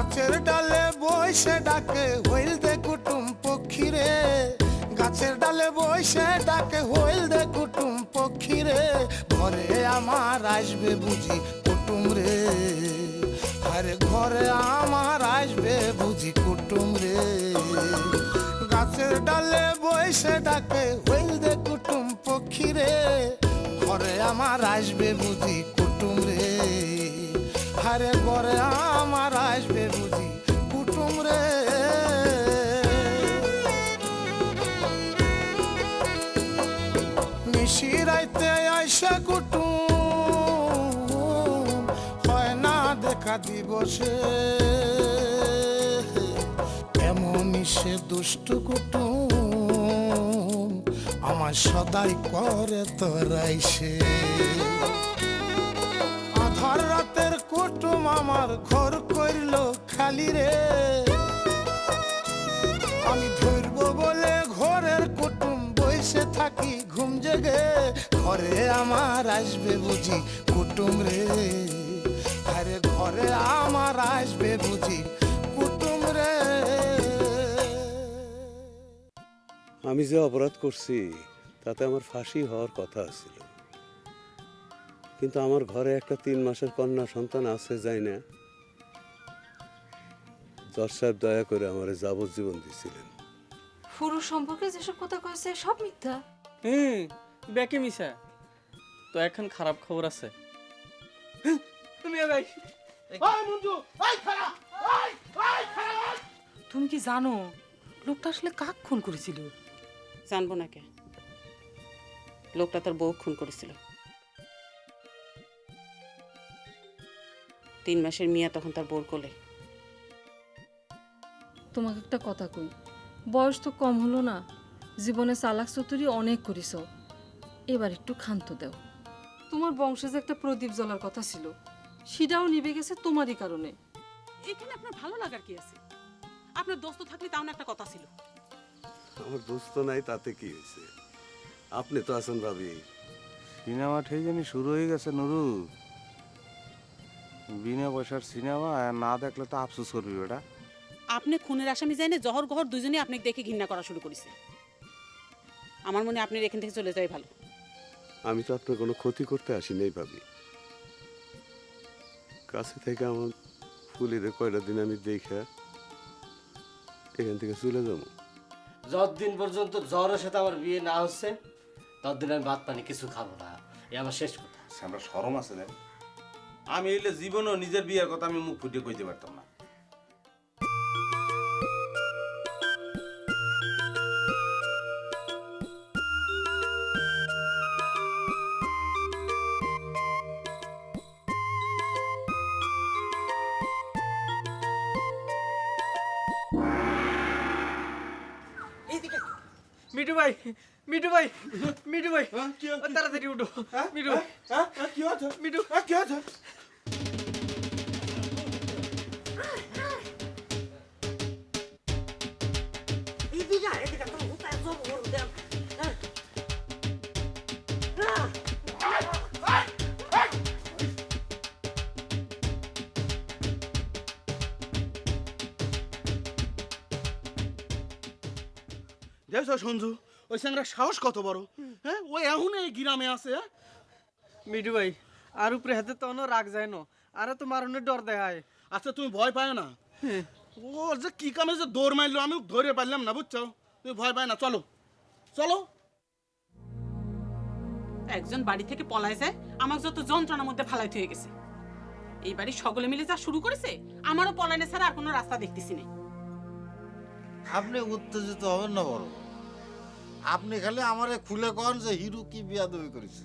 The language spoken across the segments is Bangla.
গাছের ডালে বসে ডাকে হইল দে কুটুম পক্ষী রে, গাছের ডালে বসে ডাকে হইল দে কুটুম পক্ষী রে, ঘরে আমার আসবে বুঝি কুটুম রে, আরে ঘরে আমার আসবে বুঝি কুটুম রে। গাছের ডালে বসে ডাকে হইল দে কুটুম পক্ষী রে, ঘরে আমার আসবে বুঝি কুটুম রে, আরে ঘরে আমার আসবে বুঝি কুটুম রে। নিশিরাইতে আইসা কুটুম হয় না দেখা দিবসে, এমনই সে দুষ্ট কুটুম আমার সদাই করে তোরাইছে। আধার রাতের কুটুম আমার ঘর করিল খালি রে, আমি ধরব বলে ঘরের কুটুম বসে থাকি ঘুম জেগে, ঘরে আমার আসবে বুঝি কুটুম রে, আরে ঘরে আমার আসবে বুঝি কুটুম রে। আমি যে অপরাধ করছি তাতে আমার ফাঁসি হওয়ার কথা ছিল, কিন্তু আমার ঘরে একটা 3 মাসের কন্যা সন্তান আছে যাই না। জজ সাহেব দয়া করে আমার যাবজ্জীবন দিয়েছিলেন। পুরুষ সম্পর্কে যেসব কথা কয়েছে সব মিথ্যা। ব্যাকে মিশা তো এখন খারাপ খবর আছে। তুমি কি জানো লোকটা আসলে কাক খুন করেছিল? জানবো না কে, লোকটা তার বউ খুন করেছিল। 3 মাসের মিয়া তখন তার বউর কোলে। তোমাকে একটা কথা কই, বয়স তো কম হলো না, জীবনে চালাক চতুরি অনেক করিস, এবার একটু ক্ষান্ত দাও। তোমার বংশে যে একটা প্রদীপ জ্বলার কথা ছিল সেটাও নিভে গেছে তোমারই কারণে। এখানে আপনার ভালো লাগার কি আছে? আপনার দোস্ত থাকলে তাও না একটা কথা ছিল। আমার দোস্ত নাই তাতে কি হয়েছে, আপনি তো আছেন ভাবি। সিনেমা ঠিক জানি শুরু হয়ে গেছে নুরু, বিনা পয়সার সিনেমা, না দেখলে তো আফসোস করবি ওটা। আপনি খুনের আসামি যাই না, জহর গহর দুজনে আপনাকে দেখে ঘৃণা করা শুরু করেছে। আমার মনে হয় আপনি এখান থেকে চলে যাওয়াই ভালো। আমি তো আপনার কোনো ক্ষতি করতে আসি নাই ভাবি, কাছে থেকে আমার ফুলিরে কয়টা দিন আমি দেখা এখান থেকে চলে যাবো। যতদিন পর্যন্ত জ্বরের সাথে আমার বিয়ে না হচ্ছে ততদিন আমি ভাত পানি কিছু খাবো না, এই আমার শেষ কথা। আমরা শরম আছে না, আমি এলে জীবনও নিজের বিয়ের কথা আমি মুখ ফুটে কইতে পারতাম না। মিঠু ভাই, মিঠু ভাই, মিঠু ভাই, তাড়াতাড়ি উঠো। মিঠু ভাই, কি হচ্ছে মিঠু, কি হচ্ছে? দেখছো সঞ্জু, ওই স্যাংরা সাহস কত বড়, হ্যাঁ? ও এখন এই গ্রামে আছে। মিঠু ভাই, আর উপরে হাতে তো রাগ যায় না, আরে তো মারণের ডর দেখায়। আচ্ছা তুমি ভয় পায় না? ও যে কি কামে যে দৌড় মারলো আমি ধরে পারলাম না, বুঝছো? তুমি ভয় পায় না, চলো চলো। একজন বাড়ি থেকে পলায় যায়, আমাকে যত যন্ত্রণার মধ্যে ফালাইতে হয়ে গেছে। এই বাড়ি সকলে মিলে যা শুরু করেছে, আমারও পলায়নে ছাড়া আর কোনো রাস্তা দেখতেছি না। আপনি উত্তেজিত হবেন না বড়, আপনি খালি আমারে খুলে কন যে হিরু কি বিয়াদবি করেছে।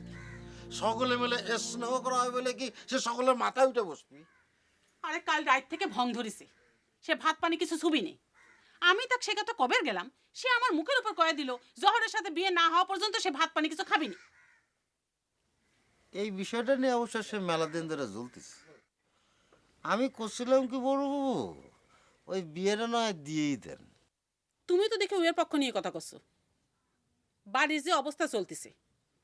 সকলে মিলে স্নেহ করা হয় বলে কি সে সকলের মাথায় উঠে বসবি? আরে কাল রাত থেকে ভং ধরেছে, সে ভাত পানি কিছু ছুবি নেই। আমি তাকে সে কথা কবের গেলাম, সে আমার মুখের উপর কয়ে দিল জহরের সাথে বিয়ে না হওয়া পর্যন্ত সে ভাত পানি কিছু খাবিনি। এই বিষয়টা নিয়ে অবশ্য সে মেলা দিন ধরে জ্বলতেছে। আমি করছিলাম কি বড় বাবু, ওই বিয়েটা নয় দিয়েই দেন। তুমি তো দেখে ওয়ের পক্ষ নিয়ে কথা করছো। বাড়ির যে অবস্থা চলতেছে,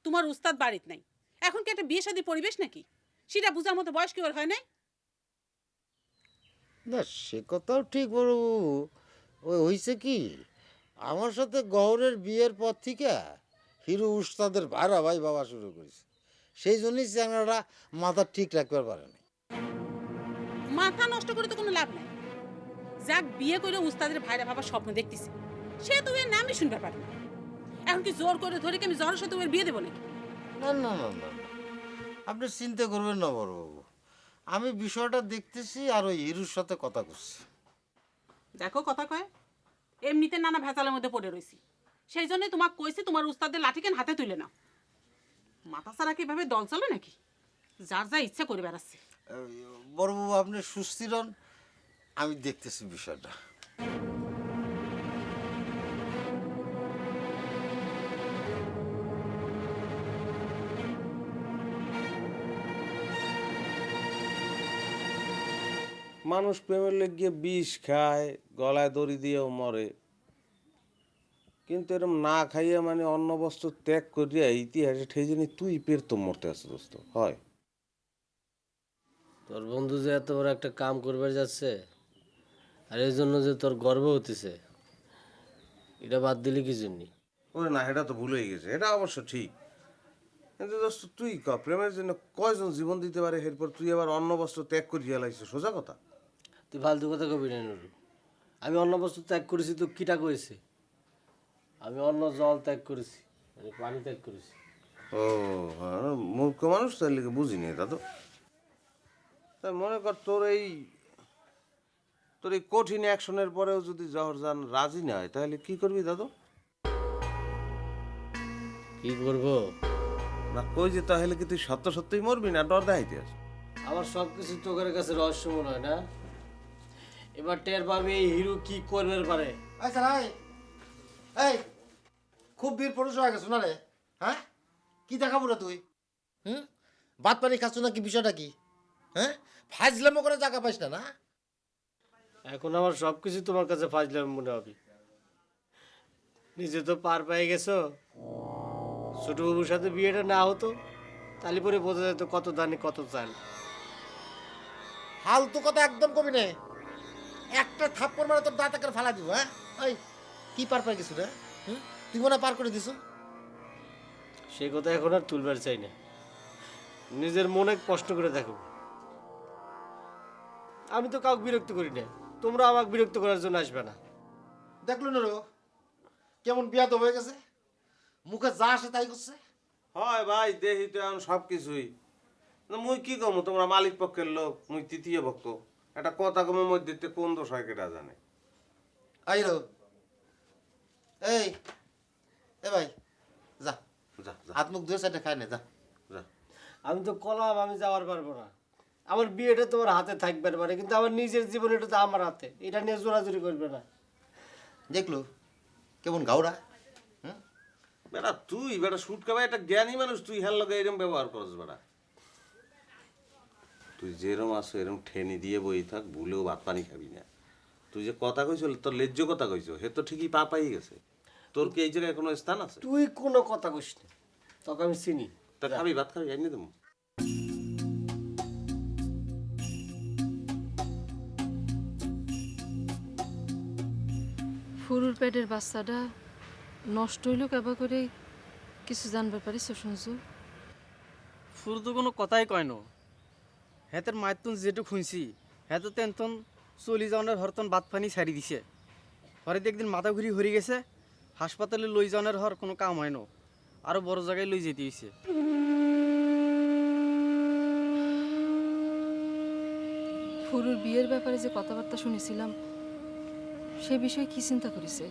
তোমার উস্তাদ বাড়িতে নাই, এখন কি একটা বিয়ে শাদী পরিবেশ নাকি? সেটা বুঝার মতো বয়স কি ওর হয় নাই? না সে কথাও ঠিক বড়বাবু। ওই হয়েছে কি, আমার সাথে গহরের বিয়ের পর থেকে হিরু উস্তাদের ভাড়া ভাই বাবা শুরু করেছে। সেই জন্যই চ্যাংড়াটা মাথা ঠিক রাখতে পারে না। মাথা নষ্ট করে তো কোনো লাভ নাই। যাক বিয়ে করে উস্তাদের ভাইরা ভাবার স্বপ্ন দেখতেছে, সে তো এর নামই শুনতে পারে না। এখন কি জোর করে ধরে কি আমি জহরের সাথে ওর বিয়ে দেবো নাকি? না না না না না, আপনি চিন্তা করবেন না বড়বাবু। আমি বিষয়টা দেখতেছি আর ওই হিরুর সাথে কথা করছি। দেখো কথা কয়, এমনিতে নানা ভেজালের মধ্যে পড়ে রয়েছি। সেই জন্যই তোমাকে কইছি তোমার উস্তাদের লাঠিকেন হাতে তুলে নাও। মাথা ছাড়া কি এভাবে দল চলে নাকি? যার যা ইচ্ছা করে বেড়াচ্ছে। বড়বাবু আপনি সুস্থির হন, আমি দেখতেছি বিষয়টা। মানুষ প্রেমের লেগে বিষ খায়, গলায় দড়ি দিয়েও মরে, কিন্তু এরকম না খাইয়া মানে অন্ন বস্ত্র ত্যাগ করিয়া ইতিহাসে ঠেজে তুই পের তো মরতে আছে দোস্ত হয়। তোর বন্ধু যে এত বড় একটা কাম করবে যাচ্ছে, আর এই জন্য যে তোর গর্ব হতেছে, এটা বাদ দিলি কি জন্য? ওরে না, এটা তো ভুল হয়ে গেছে, এটা অবশ্য ঠিক। কিন্তু দোস্ত তুই ক, প্রেমের জন্য কয়জন জীবন দিতে পারে, এরপর তুই আবার অন্ন বস্ত্র ত্যাগ করিয়া লাইছিস, সোজা কথা। তুই ফালতু কথা কবি না নুরু। আমি অন্ন বস্তু ত্যাগ করেছি তো কিটা করেছি? আমি অন্ন জল ত্যাগ করেছি, আমি পানি ত্যাগ করেছি। ও হ্যাঁ, মূর্খ মানুষ তার লিখে বুঝিনি এটা তো। তাই মনে কর তোর এই কঠিন অ্যাকশনের পরেও যদি জহরজান রাজি না হয়, তাহলে কি করবি দাদু? কি করব? না কই যে তাহলে কি তুই সত্য সত্যই মরবি না ডর দেখাইতে আস? আমার সব কিছু তোকের কাছে রহস্য মনে হয় না। এবার টের পাবি এই হিরো কি করবে পারে। আচ্ছা ভাই, এই খুব বীর পুরুষ হয়ে গেছো না রে? হ্যাঁ, কি দেখাবো রে তুই? ভাত পানি খাচ্ছ না কি, বিষয়টা কি? হ্যাঁ, ফাজলামো করে জায়গা পাইস না না? এখন আমার সব কিছু তোমার কাছে ফাজলাম মনে হবে। নিজে তো পার পেয়ে গেছো। ছোট বাবুর সাথে বিয়েটা না হতো তাহলে পরে বোঝা যেত কত দানে কত চাল। ফালতু কথা একদম কবি নে। একটা থাপ্পড় মারে তোর দাঁত করে ফালা দিব। হ্যাঁ, ওই কি পার পাই গেছো রে? তুই মনে হয় পার করে দিছো? সে কথা এখন আর তুলবার চাই না। নিজের মনে কষ্ট করে দেখো। আমি তো কাউকে বিরক্ত করি না, তোমরা আমাকে বিরক্ত করার জন্য আসবে না। দেখলো না রো কেমন বিয়াদ হয়ে গেছে, মুখে যা আসে তাই করছে। হয় ভাই, দেখি তো এখন সব কিছুই। মুই কি কমু, তোমরা মালিক পক্ষের লোক, মুই তৃতীয় পক্ষ। একটা কথা কমের মধ্যে কোন দোষ হয় কেটা জানে। আইরো এই এ ভাই যা যা যা হাত মুখ ধুয়ে সেটা খাই না, যা। যা। আমি তো কলাম, আমি যাওয়ার পারবো না। আমার বিয়েটা তোমার হাতে থাকবে পারে, কিন্তু আমার নিজের জীবন এটা তো আমার হাতে। এটা নিয়ে জোরাজুরি করবে না। দেখলো কেমন গাওরা। বেটা তুই বেটা শুট খাবে একটা জ্ঞানী মানুষ, তুই হেল লগে এরম ব্যবহার করছ বেটা। তুই যেরম আসো এরম ঠেনি দিয়ে বই থাক, ভুলেও ভাত পানি খাবি না। তুই যে কথা কইছ, তোর লেজ্জ কথা কইছ, হে তো ঠিকই পা পাই গেছে। তোর কি এই জায়গায় কোনো স্থান আছে? তুই কোনো কথা কইস না, তোকে আমি চিনি। তা খাবি, ভাত খাবি, আইনি দেবো। ফুরুর পেটের বাচ্চাটা নষ্ট হইল কেবা করে, কিছু জানবার পারিস শুনছু? ফুর তো কোনো কথাই কয় ন। হেতের মায়ের তুন যেটুক শুনছি, হেতে তেনতন চলি যাওয়ার হরতন বাত পানি ছাড়ি দিছে। হরে একদিন মাথা ঘুরি হরি গেছে, হাসপাতালে লই যাওয়ার হর কোনো কাম হয় না, আরো বড় জায়গায় লই যেতে হয়েছে। ফুরুর বিয়ের ব্যাপারে যে কথাবার্তা শুনেছিলাম, সে বিষয়ে কি চিন্তা করেছে?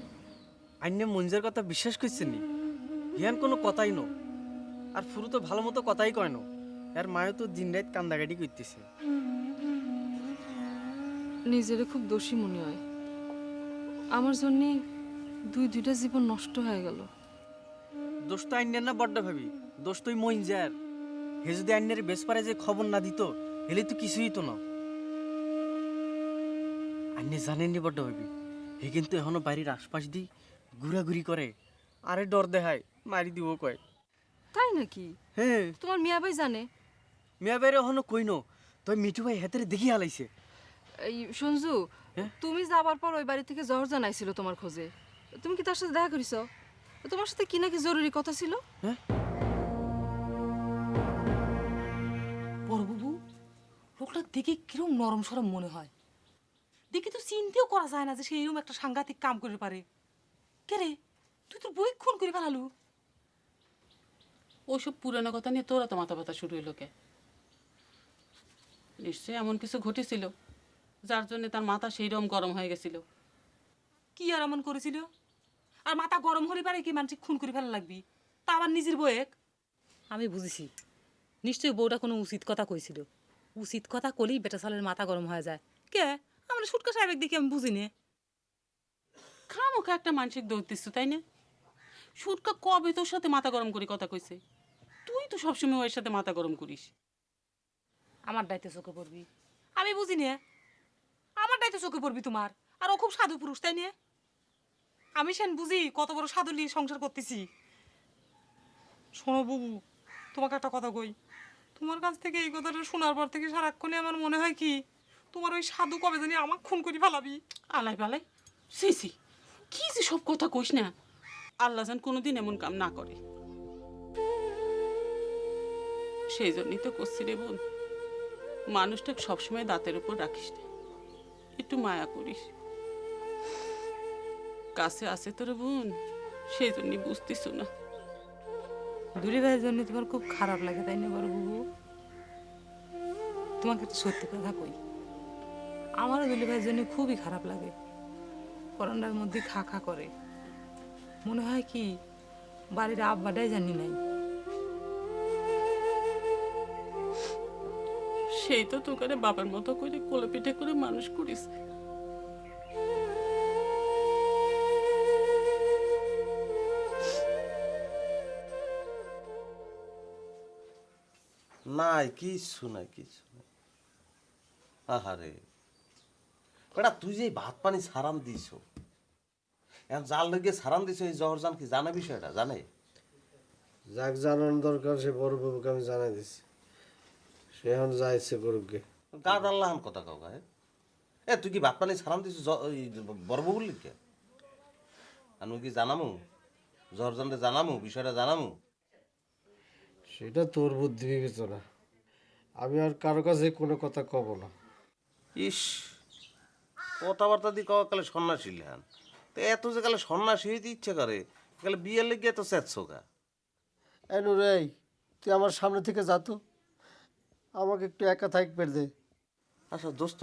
আইনে মঞ্জের কথা বিশ্বাস করছেন নি? হিয়ান কোনো কথাই ন। আর ফুরু তো ভালো মতো কথাই কয় না। আর মায়ও তো দিন রাত কান্দাকাটি করতেছে। নিজেরে খুব দোষী মনে হয়। আমার জন্যে দুইটা জীবন নষ্ট হয়ে গেল। দোষ তো আইনের না বড্ড ভাবি, দোষ তুই মঞ্জার। হে যদি আইনের বেশ পারে যে খবর না দিত, হেলে তো কিছুই তো না। আইনে জানেননি বড্ড ভাবি, হে কিন্তু এখনো বাড়ির আশপাশ দিয়ে ঘুরাঘুরি করে, আরে ডর দেখায় মারি দিব কয়। তাই নাকি? হ্যাঁ, তোমার মিয়া ভাই জানে? মিয়া বাইরে এখনো কইনো, তুই মিঠু ভাই হেতেরে দেখি হালাইছে। এই সঞ্জু, হ্যাঁ? তুমি যাবার পর ওই বাড়ি থেকে জহরজান আইছিল তোমার খোঁজে। তুমি কি তার সাথে দেখা করিস? তোমার সাথে কি নাকি জরুরি কথা ছিল? বড় বাবু, লোকটা দেখে কিরম নরম সরম মনে হয়। দেখে তো চিন্তাও করা যায় না যে সে এরকম একটা সাংঘাতিক কাম করে পারে। কে রে, তুই তোর বই খুন করে ফেলালু? ওইসব পুরানো কথা নিয়ে তোরা তো মাথা ব্যথা শুরু হইলো কে? নিশ্চয়ই এমন কিছু ঘটেছিল যার জন্য তার মাথা সেই রকম গরম হয়ে গেছিল। কি আর এমন করেছিল? আর মাথা গরম হলে পারে কি মানুষ খুন করে ফেলা লাগবি, তা আবার নিজের বইয়েক? আমি বুঝেছি, নিশ্চয়ই বউটা কোনো উচিত কথা কইছিল। উচিত কথা কলেই বেটা সালের মাথা গরম হয়ে যায়। কে? আমরা সুটকা সাহেব দেখি আমি বুঝি নে। খামোখা একটা মানসিক দোষ দিচ্ছ, তাই না? সুটকা কবে তোর সাথে মাথা গরম করে কথা কইছে? তুই তো সবসময় ওর সাথে মাথা গরম করিস। আমার দায়িত্বে চোখে পড়বি, আমি বুঝি নে। আমার দায়িত্বে চোখে পড়বি তোমার। আর ও খুব সাধু পুরুষ, তাই না? আমি সেন বুঝি কত বড় সাধু নিয়ে সংসার করতেছি। শোনো বুবু, তোমাকে একটা কথা কই। তোমার কাছ থেকে এই কথাটা শোনার পর থেকে সারাক্ষণে আমার মনে হয় কি, তোমার ওই সাধু কবে জানি আমাকে খুন করে ফেলাবি। আলাই বালাই, সি সি, কি যে সব কথা কইস না। আল্লাহ যেন কোনোদিন এমন কাম না করে। সেই জন্যই তো করছি রে বোন, মানুষটাকে সবসময় দাঁতের উপর রাখিস না, একটু মায়া করিস। কাছে আছে তোর বোন, সেই জন্যই বুঝতিস না। দুলি ভাইয়ের জন্য তোমার খুব খারাপ লাগে, তাই না বড় বুবু? তোমাকে একটা সত্যি কথা কই, আমারও দুলি ভাইয়ের জন্য খুবই খারাপ লাগে। করোনার মধ্যে খা খা করে, মনে হয় কি বাড়ির আব্বাটাই জানি নাই। সেই তো তোকে বাবার মতো করে কোলে পিঠে করে মানুষ করিস। নাই কিছু নাই, কিছু নাই। আহারে বেটা, তুই যে এই ভাত পানি সারাম দিছ, এখন জাল লেগে সারাম দিছ, এই জহরজান কি জানে বিষয়টা? জানে? যাক জানানো দরকার সে বড় বাবুকে আমি জানাই দিছি, সে এখন যা ইচ্ছে করুকে। গাদ আল্লাহ কথা কাউ গায়ে। এ তুই কি ভাত পানি সারাম দিছ বড় বউর লিখে? আমি কি জানামু জহরজানকে, জানামু বিষয়টা জানামু? সেটা তোর বুদ্ধি বিবেচনা, আমি আর কারো কাছে কোনো কথা কব না। ইস, কথাবার্তা দিয়ে কওয়া কালে সন্ন্যাসী লেহান, তো এত যে কালে সন্ন্যাসী হইতে ইচ্ছে করে, কালে বিয়ের লেগে এত স্যাঁতসোকা। এই নুরে, এই তুই আমার সামনে থেকে যা তো, আমাকে একটু একা থাকবে দে। আচ্ছা দোস্ত,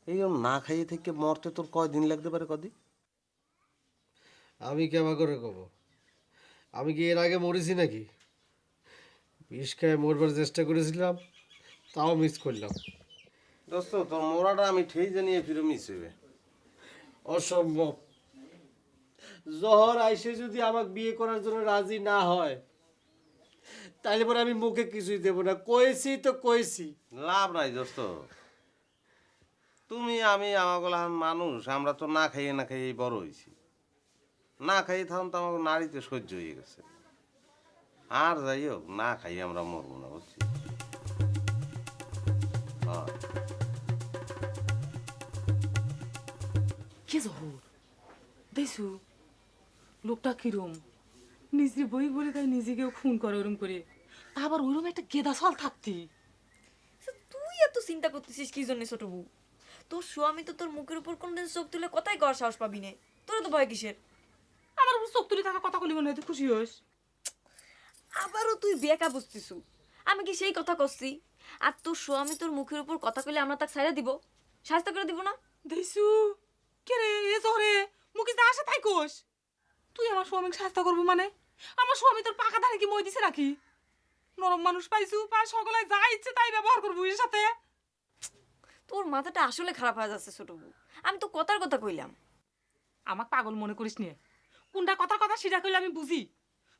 এইরকম না খাইয়ে থেকে মরতে তোর কয়দিন লাগতে পারে? কদিন? আমি কেমন করে কব? আমি কি এর আগে মরেছি নাকি? বিষ খায় মরবার চেষ্টা করেছিলাম, তাও মিস করলাম। দোস্ত, তোর মোড়াটা আমি ঠেই জানিয়ে ফিরে মিস হইবে। অসম্ভব। জহর আইসে যদি আমাকে বিয়ে করার জন্য রাজি না হয়, তাহলে পরে আমি মুখে কিছুই দেব না। কইছি তো কইছি। লাভ নাই দোস্ত, তুমি আমি আমাগুলো মানুষ, আমরা তো না খাইয়ে না খাইয়ে বড় হয়েছি। না খাইয়ে থাকুন তো আমাকে নারীতে সহ্য হয়ে গেছে। আর যাই হোক, না খাইয়ে আমরা মরবো না, বুঝছি? হ্যাঁ। কে জহর দেখছু লোকটা কিরম? নিজে বই বলে তাই নিজেকেও খুন করে ওরম করে, তা আবার ওরম একটা গেদা সাল থাকতি। তুই এত চিন্তা করতেছিস কি জন্য ছোট বউ? তোর স্বামী তো তোর মুখের উপর কোনদিন চোখ তুলে কথাই কর সাহস পাবি না। তোর তো ভয় কিসের? আমার উপর চোখ তুলে থাকা কথা বলি মনে হয় তুই খুশি হস। আবারও তুই বেকা বুঝতেছু। আমি কি সেই কথা করছি? আর তোর স্বামী তোর মুখের উপর কথা কইলে আমরা তাকে ছাইড়া দিব, শাস্তি করে দিব না? দেখছু কে রে এ জহরে মুখে যা আসে তাই কোস। তুই আমার স্বামীকে শাস্তি করবি মানে? আমার স্বামী তোর পাকা ধারে কি মই দিছে নাকি? নরম মানুষ পাইছু, পায় সকলে যা ইচ্ছে তাই ব্যবহার করবো এর সাথে। তোর মাথাটা আসলে খারাপ হয়ে যাচ্ছে ছোট বউ। আমি তো কথার কথা কইলাম। আমাকে পাগল মনে করিস নে, কোনটা কথা কথা সেটা কইলে আমি বুঝি।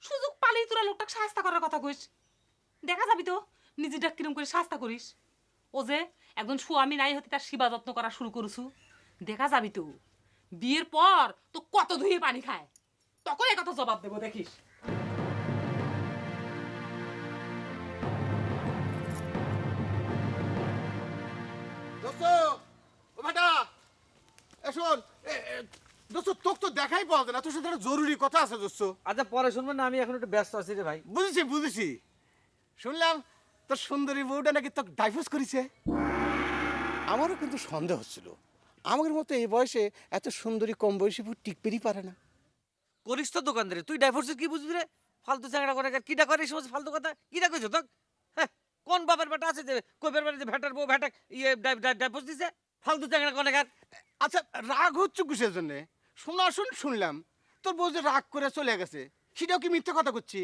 সুযোগ পালেই তোরা লোকটাকে শাস্তি করার কথা কইস। দেখা যাবি তো নিজেটা কিরম করে শাস্তি করিস। ও যে একজন স্বামী নাই হতে তার সেবা যত্ন করা শুরু করছু, দেখা যাবি তো বিয়ের পর তো কত ধুয়ে পানি খায়, তখন এ কথা জবাব দেবো দেখিস। দোস্ত শোন দোস্ত তোকে তো দেখাই পাওয়া যায় না, তোর সাথে একটা জরুরি কথা আছে দোস্ত। আচ্ছা পরে শুনবেন না, আমি এখন একটু ব্যস্ত আছি রে ভাই। বুঝেছি শুনলাম তোর সুন্দরী বউটা নাকি তোকে ডাইভোর্স করেছে। আমারও কিন্তু সন্দেহ হচ্ছিল, আমাদের মতো এই বয়সে এত সুন্দরী কম বয়সী বউ টিকতেই পারে না। করিস তো দোকানদারে, তুই ডাইভোর্সের কি বুঝবি রে? ফালতু চ্যাংড়া করে কিটা করে এই সমস্ত ফালতু কথা কিটা কইছো তো? হ্যাঁ, কোন বাবার বেটা আছে যে কইবার বেটা যে ভেটার বউ ভেটা ইয়ে ডাইভোর্স দিছে? ফালতু চ্যাংড়া করে কার? আচ্ছা রাগ হচ্ছে কিসের জন্যে? শুনলাম তোর বউ যে রাগ করে চলে গেছে, সেটাও কি মিথ্যে কথা করছি?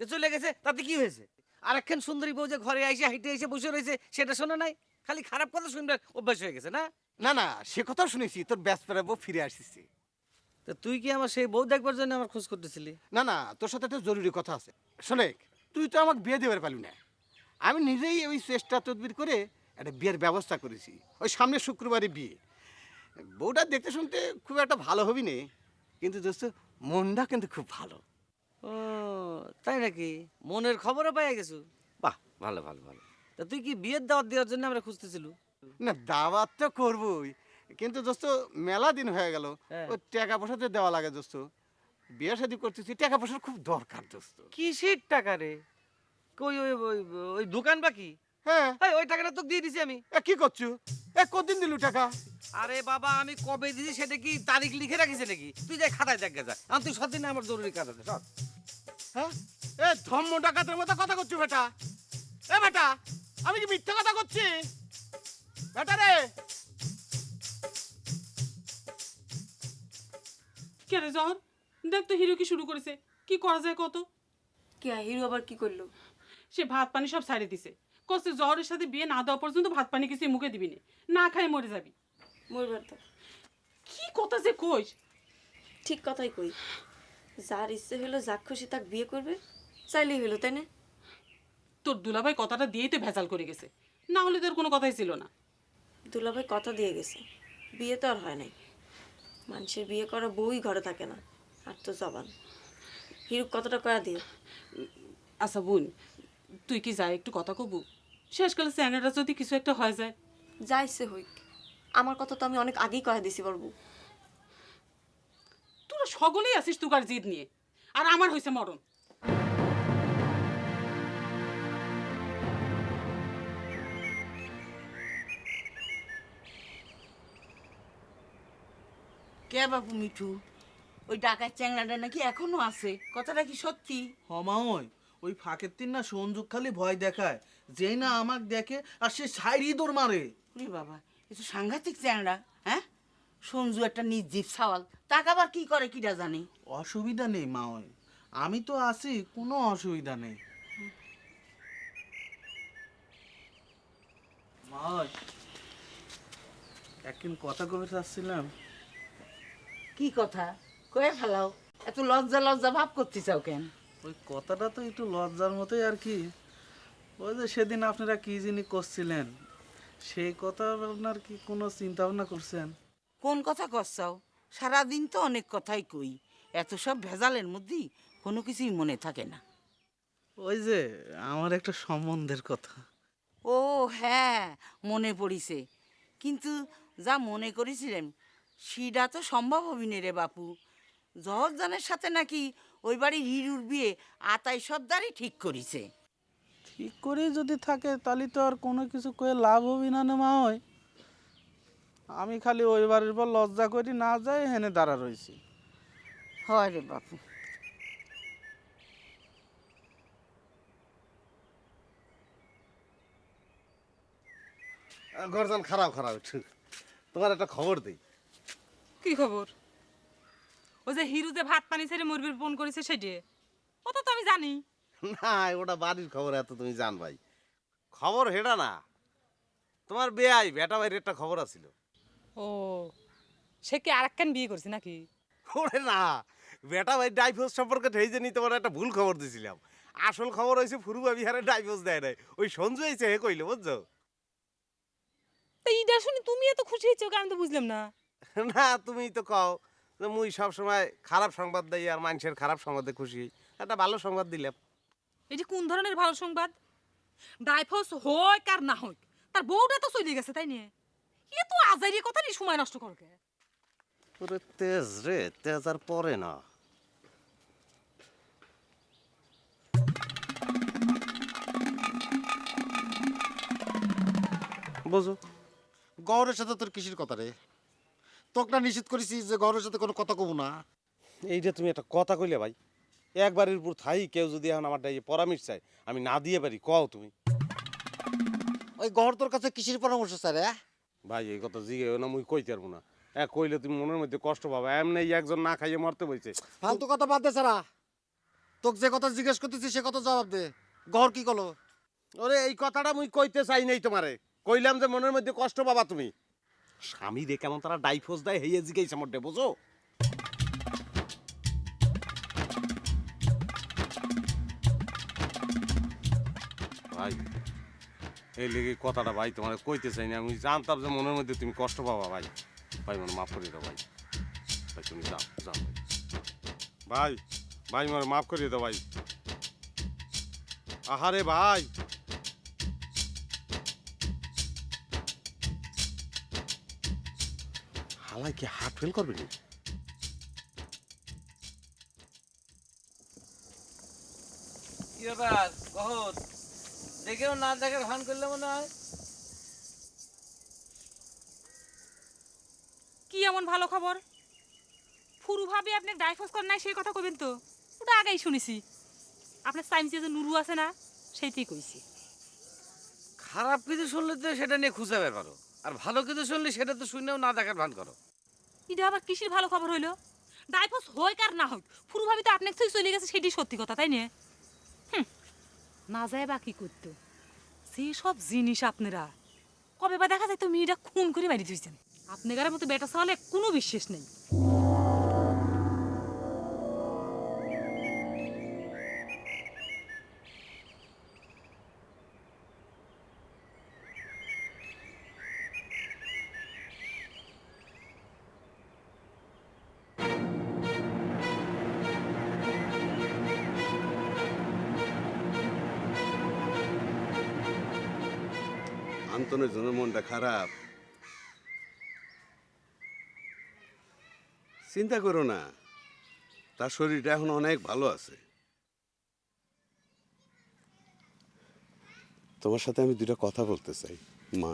যে চলে গেছে তাতে কি হয়েছে? আর একখান সুন্দরী বউ যে ঘরে আইসে হাইটে এসে বসে রয়েছে সেটা শোনা নাই? খালি খারাপ কথা শুনবে অভ্যাস হয়ে গেছে না? না সে কথাও শুনেছি, তোর ব্যস্ত বউ ফিরে আসিস। তা তুই কি আমার সেই বউ দেখবার জন্য আমার খোঁজ করতেছিলি? না তোর সাথে একটা জরুরি কথা আছে। শোনে, তুই তো আমাকে বিয়ে দেবার পারলি না, আমি নিজেই ওই চেষ্টা তদবির করে একটা বিয়ের ব্যবস্থা করেছি। ওই সামনে শুক্রবারে বিয়ে। বউটা দেখতে শুনতে খুব একটা ভালো হবি নে, কিন্তু দোস্ত মনটা কিন্তু খুব ভালো। ও তাই নাকি? মনের খবরও পাই গেছো? বাহ, ভালো ভালো ভালো। তা তুই কি বিয়ের দাওয়াত দেওয়ার জন্য আমরা খুঁজতেছিল? না দাওয়াত তো করবই, কিন্তু দোস্ত মেলা দিন হয়ে গেল, ওই টাকা পয়সা তো দেওয়া লাগে দোস্ত। বিয়ে শাদী করতেছি, টাকা পয়সার খুব দরকার দোস্ত। কিসের টাকা রে? কই ওই ওই ওই দোকান বাকি? হ্যাঁ ওই টাকাটা তোকে দিয়ে দিছি আমি। কি করছো? কতদিন দিলু টাকা? আরে বাবা, আমি কবে দিছি সেটা কি তারিখ লিখে রাখিছে নাকি? তুই যাই খাতায় দেখ যা। আমি তুই সত্যি না, আমার জরুরি কাজ আছে সব। হ্যাঁ ধর্ম ডাকাতের মতো কথা করছো বেটা। বেটা, আমি কি মিথ্যা কথা করছি? বেটা রে, কে রে জহর? দেখ তো হিরো কি শুরু করেছে, কি করা যায় কত? কে হিরো আবার কি করলো? সে ভাত পানি সব ছাড়ে দিছে, কষ্ট জহরের সাথে বিয়ে না দেওয়া পর্যন্ত ভাত পানি কিছু মুখে দিবি না খাই মরে যাবি। মরবার তো কি কথা যে কইস? ঠিক কথাই কই, যার ইচ্ছে হলো যাক খুশি তাক বিয়ে করবে, চাইলেই হলো, তাই না? তোর দুলাভাই কথাটা দিয়েই তো ভেজাল করে গেছে, না হলে তোর কোনো কথাই ছিল না। দুলাভাই কথা দিয়ে গেছে, বিয়ে তো আর হয় নাই। মানুষের বিয়ে করা বউই ঘরে থাকে না, আর তো জবান। হিরুক কতটা কয়া দিয়ে। আচ্ছা বোন, তুই কি যাই একটু কথা কবু? শেষকালে স্যানেরা যদি কিছু একটা হয়ে যায়। যাইছে হইক, আমার কথা তো আমি অনেক আগেই কয়া দিছি পারবো। তোরা সকলেই আছিস তুকার জিদ নিয়ে, আর আমার হয়েছে মরণ। কে বাবু মিঠু, ওই ডাকাত চ্যাংড়াটা নাকি এখনো আছে, কথাটা কি সত্যি? হমাওই ওই ফাঁকের তিন না সঞ্জুক খালি ভয় দেখায়, যেই না আমাক দেখে আর সে সাইরি দৌড় মারে। ওরে বাবা, এ তো সাংঘাতিক চ্যাংড়া। হ্যাঁ, সঞ্জু একটা নির্জীব সাওয়াল, তাকে আবার কি করে কিটা জানি। অসুবিধা নেই মা, ওই আমি তো আছি, কোনো অসুবিধা নেই মা। ওই একদিন কথা কবে চাচ্ছিলাম। কি কথা কয়ে ফেলাও, এত লজ্জা লজ্জা ভাব করতে চাও কেন? ওই কথাটা তো একটু লজ্জার মতোই আর কি। ওই যে সেদিন আপনারা কি জিনিস করছিলেন, সেই কথা আপনার কি কোনো চিন্তা ভাবনা করছেন? কোন কথা করছাও? সারাদিন তো অনেক কথাই কই, এত সব ভেজালের মধ্যেই কোনো কিছুই মনে থাকে না। ওই যে আমার একটা সম্বন্ধের কথা। ও হ্যাঁ, মনে পড়িছে, কিন্তু যা মনে করেছিলেন সেটা তো সম্ভব হবি না রে বাপু। জহরজানের সাথে নাকি ওই বাড়ির হিরুর বিয়ে আতাই সর্দারই ঠিক করেছে। ঠিক করেই যদি থাকে তাহলে তো আর কোনো কিছু করে লাভ হবি না মা। হয় আমি খালি ওই বাড়ির পর লজ্জা করি না যাই হেনে দাঁড়া রয়েছি। হয় রে বাপু। গরজান খারাপ তোমার একটা খবর দেই। কি খবর? ও যে হিরু যে ভাত পানি ছেড়ে মুরগির ফোন করেছে সেটি ওটা তো আমি জানি না, ওটা বাড়ির খবর, এত তুমি জান ভাই। খবর হেডা না, তোমার বেয়াই বেটা ভাইয়ের একটা খবর আছিল। ও, সে কি আরেকখান বিয়ে করছে নাকি? ওরে না, বেটা ভাই ডাইভোর্স সম্পর্কে সেই জন্য তোমার একটা ভুল খবর দিছিলাম। আসল খবর হয়েছে ফুরুবা বিহারে ডাইভোর্স দেয় নাই, ওই সঞ্জু হয়েছে হে কইলো, বুঝছো? তা এইটা শুনে তুমি এত খুশি হয়েছো আমি তো বুঝলাম না। না তুমি তো কও যে মুই সব সময় খারাপ সংবাদ দেই আর মানুষের খারাপ সংবাদে খুশি, একটা ভালো সংবাদ দিলাম। এটি কোন ধরনের ভালো সংবাদ? ডাইভোর্স হোক আর না হোক, তার বউটা তো চলে গেছে, তাই নিয়ে এ তো আজাইরি কথা নিয়ে সময় নষ্ট করবে। ওরে তেজ রে, তেজ আর পরে না। বোঝো গৌরের সাথে তোর কিসের কথা রে? তোকে না নিষেধ করেছি যে গৌরের সাথে কোনো কথা কব না। এইটা তুমি একটা কথা কইলে ভাই, একবারের উপর থাই কেউ যদি এখন আমার পরামর্শ চাই আমি না দিয়ে পারি, কও তুমি। ওই গৌর তোর কাছে কিসের পরামর্শ স্যার? ভাই এই কথা জিগেও না, মুই কইতে পারবো না। কইলে তুমি মনের মধ্যে কষ্ট পাবা, এমনি একজন না খাইয়ে মরতে বইছে। ফালতু কথা বাদ দে সারা, তোকে যে কথা জিজ্ঞেস করতেছি সে কথা জবাব দে। গৌর কি করলো? ওরে এই কথাটা মুই কইতে চাই নাই তোমারে, কইলাম যে মনের মধ্যে কষ্ট পাবা তুমি। স্বামী রে কেমন তারা ডাইফোর্স দেয় হেয়ে জিগাইছে মোটে, বুঝো? ভাই এই লেগে কথাটা ভাই তোমার কইতে চাই না, আমি জানতাম যে মনের মধ্যে তুমি কষ্ট পাবা। ভাই ভাই মনে মাফ করে দাও ভাই, ভাই তুমি যাও যাও ভাই, ভাই মনে মাফ করে দাও ভাই। আহারে ভাই, হালাই কি হার্ট ফেল করবে নি? কি ব্যাপার কখন দেখেও না দেখার ভান করলে মনে হয়? কি এমন ভালো খবর? ফুরু ভাবি আপনি ডাইভোর্স করেন নাই সেই কথা কইবেন তো? ওটা আগেই শুনেছি। আপনার সাইমসে যে নুরু আছে না, সেইটাই কইছি। খারাপ কিছু শুনলে তো সেটা নিয়ে খুঁজে বের পারো, আর ভালো কিছু শুনলে সেটা তো শুনেও না দেখার ভান করো। এটা আবার কিসের ভালো খবর হইলো? ডাইভোর্স হয় কার না হোক, ফুরু ভাবি তো আপনার থেকে চলে গেছে, সেটাই সত্যি কথা, তাই না? না যায় বা কি করতো? সব জিনিস আপনারা কবে বা দেখা যায় তো মেয়েটা খুন করে বাড়ি দিয়েছেন। আপনার মতো বেটা চাওয়ালে কোনো বিশ্বাস নেই। আন্তনের জন্য মনটা খারাপ। চিন্তা করো না, তার শরীরটা এখন অনেক ভালো আছে। তোমার সাথে আমি দুটো কথা বলতে চাই মা।